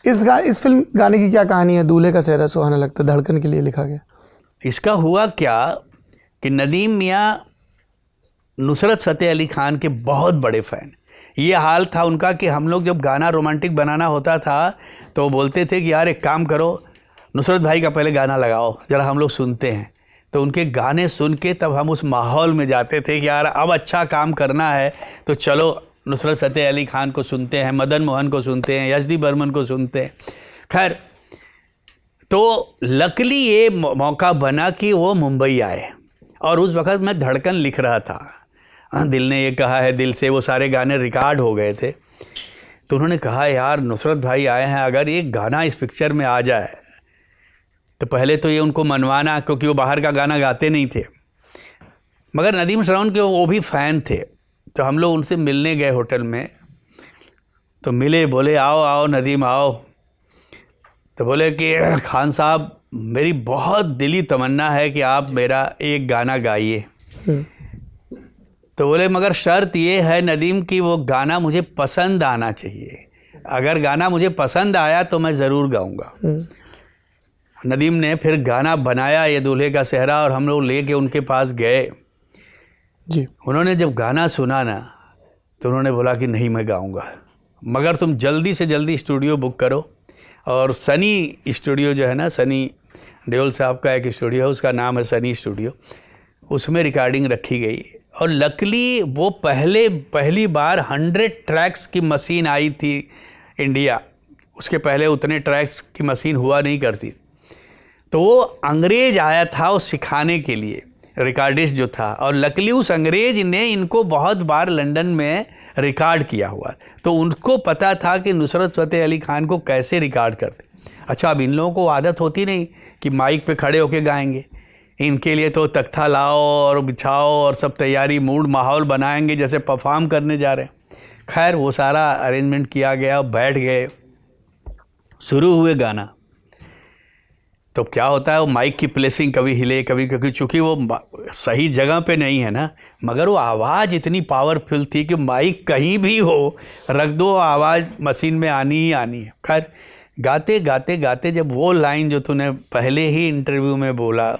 इस फिल्म गाने की क्या कहानी है? दूल्हे का सेहरा सुहाना लगता है, धड़कन के लिए लिखा गया। इसका हुआ क्या कि नदीम मियाँ नुसरत फ़तेह अली खान के बहुत बड़े फ़ैन। ये हाल था उनका कि हम लोग जब गाना रोमांटिक बनाना होता था तो वो बोलते थे कि यार एक काम करो, नुसरत भाई का पहले गाना लगाओ ज़रा हम लोग सुनते हैं। तो उनके गाने सुन के तब हम उस माहौल में जाते थे कि यार अब अच्छा काम करना है तो चलो नुसरत फ़तेह अली खान को सुनते हैं, मदन मोहन को सुनते हैं, एच डी बर्मन को सुनते हैं। खैर, तो लकली ये मौका बना कि वो मुंबई आए और उस वक़्त मैं धड़कन लिख रहा था। दिल ने ये कहा है दिल से, वो सारे गाने रिकॉर्ड हो गए थे। तो उन्होंने कहा यार नुसरत भाई आए हैं, अगर एक गाना इस पिक्चर में आ जाए तो पहले तो ये उनको मनवाना, क्योंकि वो बाहर का गाना गाते नहीं थे, मगर नदीम श्रवण के वो भी फ़ैन थे। तो हम लोग उनसे मिलने गए होटल में, तो मिले, बोले आओ आओ नदीम आओ। तो बोले कि खान साहब मेरी बहुत दिली तमन्ना है कि आप मेरा एक गाना गाइए। तो बोले मगर शर्त ये है नदीम कि वो गाना मुझे पसंद आना चाहिए, अगर गाना मुझे पसंद आया तो मैं ज़रूर गाऊंगा। नदीम ने फिर गाना बनाया ये दूल्हे का सेहरा और हम लोग लेके उनके पास गए जी। उन्होंने जब गाना सुना ना तो उन्होंने बोला कि नहीं मैं गाऊंगा, मगर तुम जल्दी से जल्दी स्टूडियो बुक करो। और सनी स्टूडियो जो है ना, सनी देओल साहब का एक स्टूडियो है, उसका नाम है सनी स्टूडियो, उसमें रिकॉर्डिंग रखी गई। और लकली वो पहली बार 100 ट्रैक्स की मशीन आई थी इंडिया, उसके पहले उतने ट्रैक्स की मशीन हुआ नहीं करती। तो वो अंग्रेज़ आया था वो सिखाने के लिए, रिकॉर्डिस्ट जो था, और लकली उस अंग्रेज़ ने इनको बहुत बार लंदन में रिकॉर्ड किया हुआ। तो उनको पता था कि नुसरत फ़तेह अली खान को कैसे रिकॉर्ड करते। अच्छा, अब इन लोगों को आदत होती नहीं कि माइक पे खड़े होके गाएंगे, इनके लिए तो तख्ता लाओ और बिछाओ और सब तैयारी, मूड माहौल बनाएंगे जैसे परफॉर्म करने जा रहे हैं। खैर वो सारा अरेंजमेंट किया गया, बैठ गए, शुरू हुए गाना। तो क्या होता है वो माइक की प्लेसिंग कभी हिले कभी, क्योंकि चूँकि वो सही जगह पे नहीं है ना, मगर वो आवाज़ इतनी पावरफुल थी कि माइक कहीं भी हो रख दो, आवाज़ मशीन में आनी ही आनी है। खैर गाते गाते गाते जब वो लाइन जो तूने पहले ही इंटरव्यू में बोला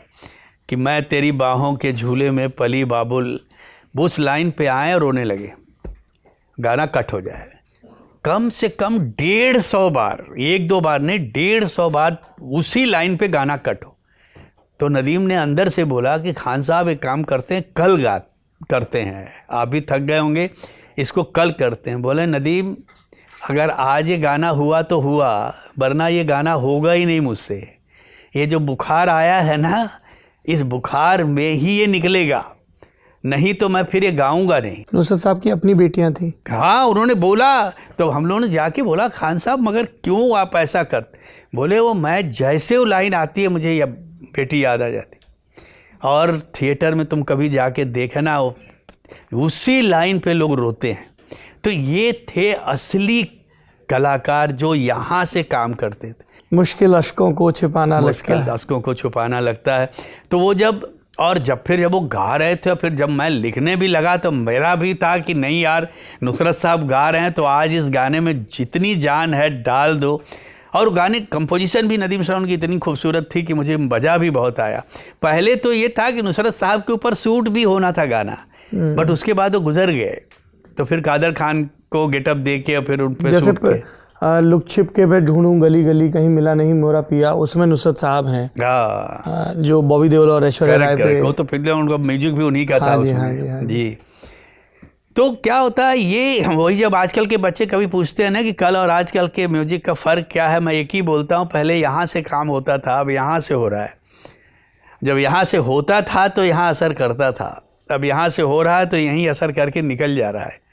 कि मैं तेरी बाहों के झूले में पली बाबुल, उस लाइन पे आए और रोने लगे, गाना कट हो जाए। कम से कम 150 बार, एक दो बार नहीं 150 बार उसी लाइन पे गाना कट हो। तो नदीम ने अंदर से बोला कि खान साहब एक काम करते हैं, कल करते हैं, आप भी थक गए होंगे, इसको कल करते हैं। बोले नदीम अगर आज ये गाना हुआ तो हुआ, वरना ये गाना होगा ही नहीं मुझसे। ये जो बुखार आया है ना, इस बुखार में ही ये निकलेगा, नहीं तो मैं फिर ये गाऊंगा नहीं। नुसरत साहब की अपनी बेटियां थी। हाँ, उन्होंने बोला, तो हम लोगों ने जाके बोला खान साहब मगर क्यों आप ऐसा करते? बोले वो मैं जैसे वो लाइन आती है मुझे बेटी याद आ जाती। और थिएटर में तुम कभी जाके देखना, उसी लाइन पे लोग रोते हैं। तो ये थे असली कलाकार जो यहाँ से काम करते थे। मुश्किल अश्कों को छुपाना लगता है। तो वो जब फिर वो गा रहे थे, फिर जब मैं लिखने भी लगा तो मेरा भी था कि नहीं यार नुसरत साहब गा रहे हैं तो आज इस गाने में जितनी जान है डाल दो। और गाने कंपोजिशन भी नदीम श्रवण की इतनी खूबसूरत थी कि मुझे मज़ा भी बहुत आया। पहले तो ये था कि नुसरत साहब के ऊपर सूट भी होना था गाना, बट उसके बाद वो गुजर गए, तो फिर कादर खान को गेटअप दे के फिर उन पे जैसे सूट के लुक छिप के मैं ढूंढूं गली गली कहीं मिला नहीं मोरा पिया, उसमें नुसरत साहब हैं। जो बॉबी देओल और ऐश्वर्या राय पे, वो तो फिर उनका म्यूजिक भी उन्हीं का था उसमें। जी। तो क्या होता है ये वही, जब आजकल के बच्चे कभी पूछते हैं ना कि कल और आजकल के म्यूजिक का फ़र्क क्या है, मैं एक ही बोलता हूँ, पहले यहाँ से काम होता था, अब यहाँ से हो रहा है। जब यहाँ से होता था तो यहाँ असर करता था, अब यहाँ से हो रहा है तो यहीं असर करके निकल जा रहा है।